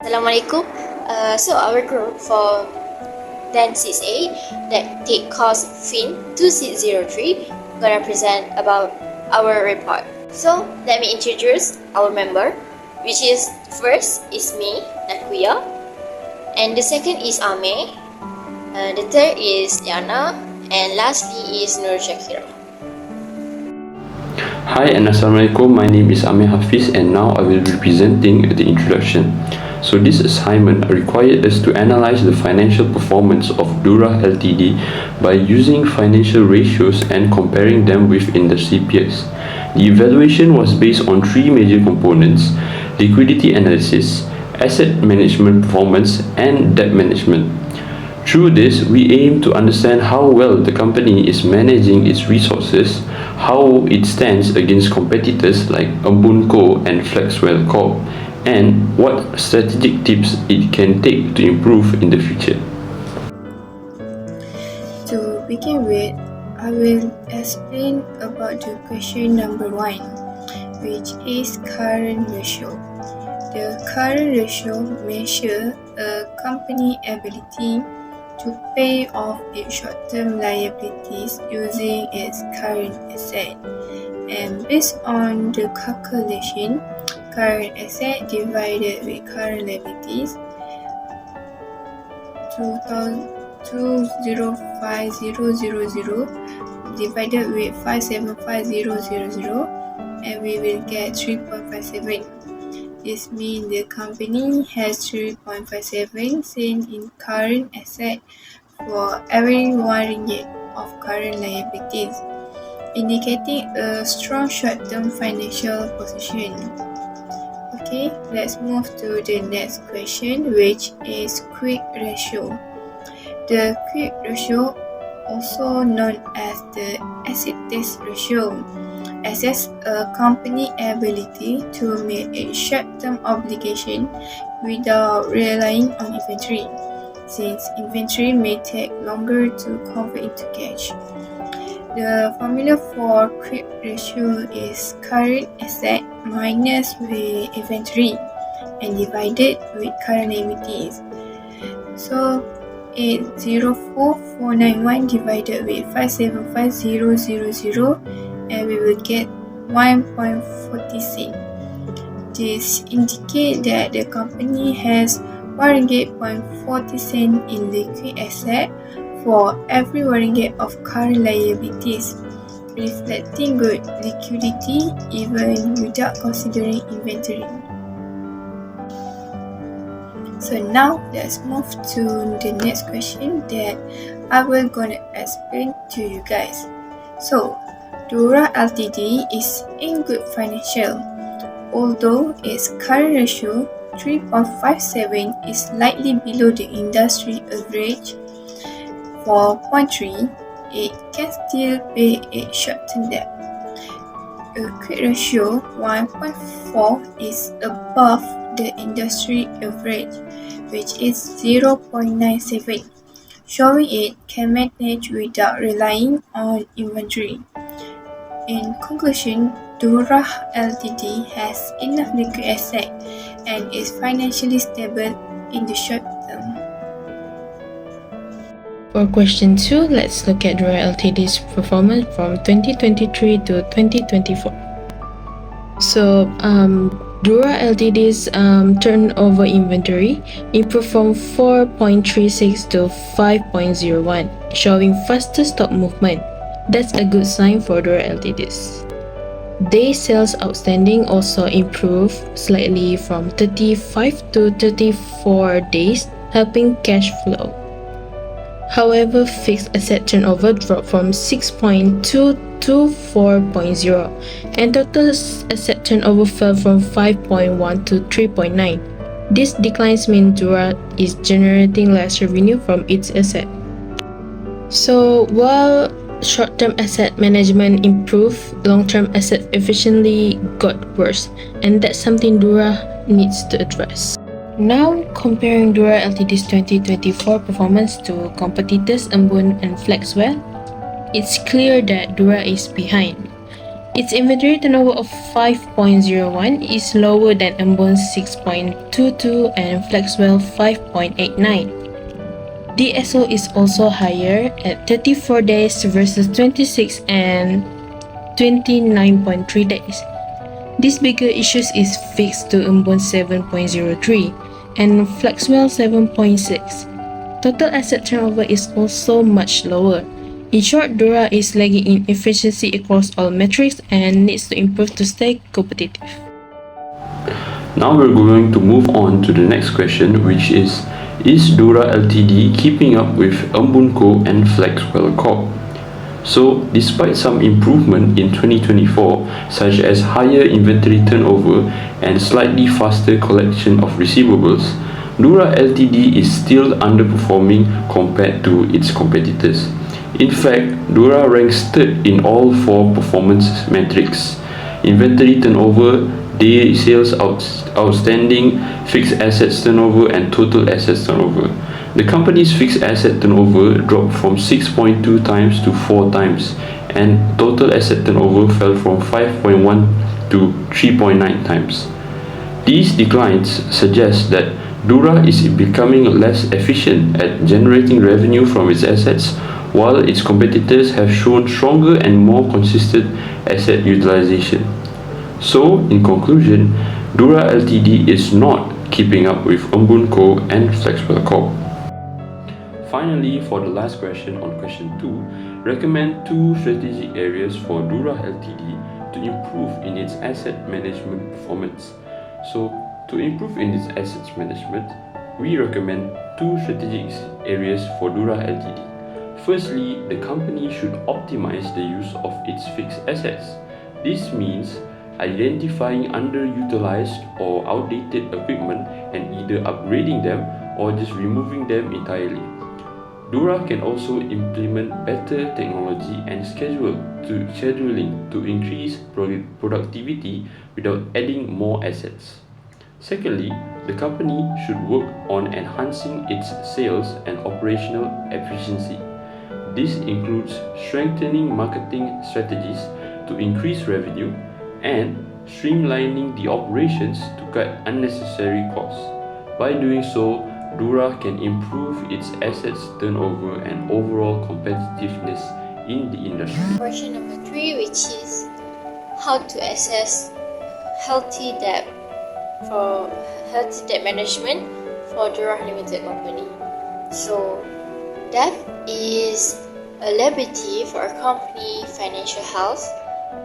Assalamualaikum. So our group for Dentist A that take course FIN 2603 gonna present about our report. So let me introduce our member, which is first is me, NAQUIYA, and the second is AMER, the third is LIYANA, and lastly is Shahira. Hi and Assalamualaikum, my name is HAFIZ and now I will be presenting the introduction. So this assignment required us to analyze the financial performance of Dura Ltd by using financial ratios and comparing them with industry peers. The evaluation was based on three major components: liquidity analysis, asset management performance, and debt management. Through this, we aim to understand how well the company is managing its resources, how it stands against competitors like Embun Co and Flexwell Corp, and what strategic tips it can take to improve in the future. To begin with, I will explain about the question number 1, which is current ratio. The current ratio measures a company's ability to pay off its short-term liabilities using its current asset. And based on the calculation, current asset divided with current liabilities, 205,000 divided with 575,000, and we will get 3.57. This means the company has 3.57 cents in current asset for every 1 ringgit of current liabilities, indicating a strong short-term financial position. Okay, let's move to the next question, which is quick ratio. The quick ratio, also known as the asset test ratio, assess a company's ability to meet its short-term obligation without relying on inventory, since inventory may take longer to convert into cash. The formula for quick ratio is current asset minus with inventory and divided with current liabilities. So 804,491 divided with 575,000, and we will get 1.40 cents. This indicates that the company has 1.40 ringgit in liquid asset for every 1 ringgit of current liabilities, reflecting good liquidity even without considering inventory. So now let's move to the next question that I will gonna explain to you guys. So Dura Ltd is in good financial, although its current ratio 3.57 is slightly below the industry average. For 0.3, it can still pay its short-term debt. A quick ratio 1.4 is above the industry average, which is 0.97, showing it can manage without relying on inventory. In conclusion, Dura Ltd has enough liquid asset and is financially stable in the short term. For question 2, let's look at Dura Ltd's performance from 2023 to 2024. So, Dura Ltd's turnover inventory improved from 4.36 to 5.01, showing faster stock movement. That's a good sign for Dura Ltd's. Day sales outstanding also improved slightly from 35 to 34 days, helping cash flow. However, fixed asset turnover dropped from 6.2 to 4.0, and total asset turnover fell from 5.1 to 3.9. These declines mean Dura is generating less revenue from its asset. So, while short-term asset management improved, long-term asset efficiency got worse, and that's something Dura needs to address. Now, comparing Dura Ltd's 2024 performance to competitors Embun and Flexwell, it's clear that Dura is behind. Its inventory turnover of 5.01 is lower than Embon's 6.22 and Flexwell 5.89. DSO is also higher at 34 days versus 26 and 29.3 days. This bigger issues is fixed to Embon 7.03 and Flexwell 7.6. Total asset turnover is also much lower. In short, Dura is lagging in efficiency across all metrics and needs to improve to stay competitive. Now we're going to move on to the next question, which is Dura Ltd keeping up with Embun Co and Flexwell Corp? So, despite some improvement in 2024, such as higher inventory turnover and slightly faster collection of receivables, Dura Ltd is still underperforming compared to its competitors. In fact, Dura ranks third in all four performance metrics: inventory turnover, day sales outstanding, fixed assets turnover, and total assets turnover. The company's fixed asset turnover dropped from 6.2 times to 4 times, and total asset turnover fell from 5.1 to 3.9 times. These declines suggest that Dura is becoming less efficient at generating revenue from its assets, while its competitors have shown stronger and more consistent asset utilization. So, in conclusion, Dura Ltd is not keeping up with Embun Co and Flexwell Corp. Finally, for the last question on question 2, recommend 2 strategic areas for Dura Ltd to improve in its asset management performance. So, to improve in its assets management, we recommend 2 strategic areas for Dura Ltd. Firstly, the company should optimize the use of its fixed assets. This means identifying underutilized or outdated equipment and either upgrading them or just removing them entirely. Dura can also implement better technology and scheduling to increase productivity without adding more assets. Secondly, the company should work on enhancing its sales and operational efficiency. This includes strengthening marketing strategies to increase revenue and streamlining the operations to cut unnecessary costs. By doing so, Dura can improve its assets turnover and overall competitiveness in the industry. Question number 3, which is how to assess healthy debt management for Dura Limited Company. So, debt is a liability for a company financial health,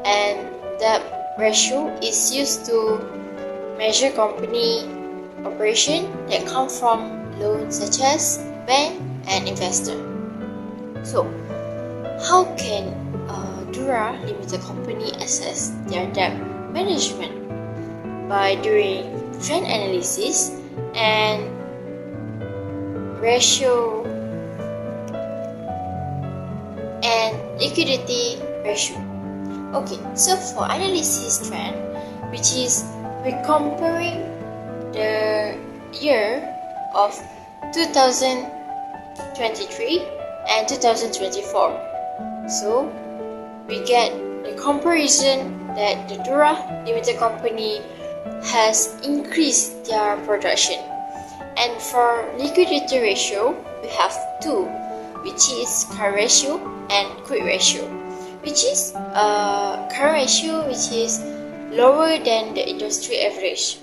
and debt ratio is used to measure company operation that come from loans such as bank and investor. So, how can Dura Limited Company assess their debt management? By doing trend analysis and ratio and liquidity ratio. Okay, so for analysis trend, which is we're comparing the year of 2023 and 2024. So we get the comparison that the Dura Limited Company has increased their production. And for liquidity ratio, we have 2, which is current ratio and quick ratio, which is current ratio which is lower than the industry average,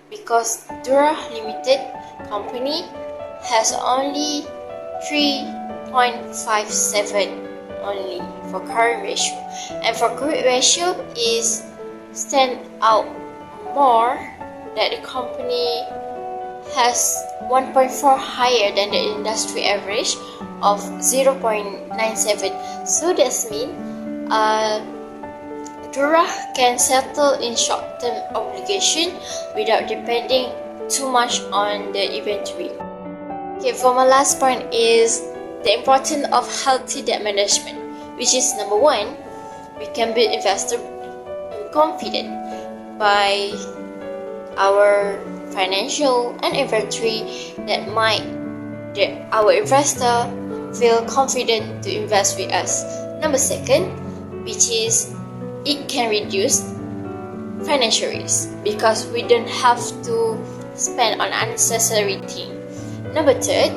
because Dura Limited Company has only 3.57 only for current ratio, and for quick ratio is stand out more that the company has 1.4 higher than the industry average of 0.97. So that means Dura can settle in short-term obligation without depending too much on the inventory. Okay, for my last point is the importance of healthy debt management, which is number 1, we can build investor confidence by our financial and inventory that our investor feel confident to invest with us. Number 2, which is it can reduce financial risk because we don't have to spend on unnecessary things. Number third,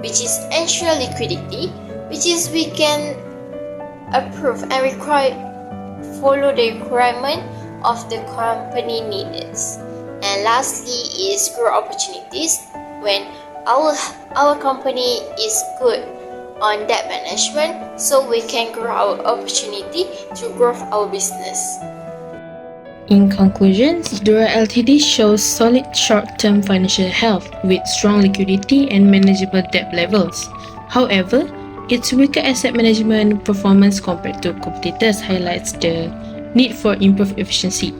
which is ensure liquidity, which is we can approve and follow the requirement of the company needs. And lastly is growth opportunities when our company is good on debt management, so we can grow our opportunity to grow our business. In conclusion, Dura Ltd shows solid short-term financial health with strong liquidity and manageable debt levels. However, its weaker asset management performance compared to competitors highlights the need for improved efficiency.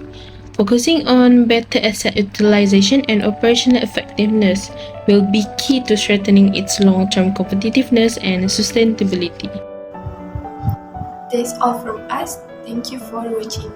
Focusing on better asset utilization and operational effectiveness will be key to strengthening its long-term competitiveness and sustainability. That's all from us. Thank you for watching.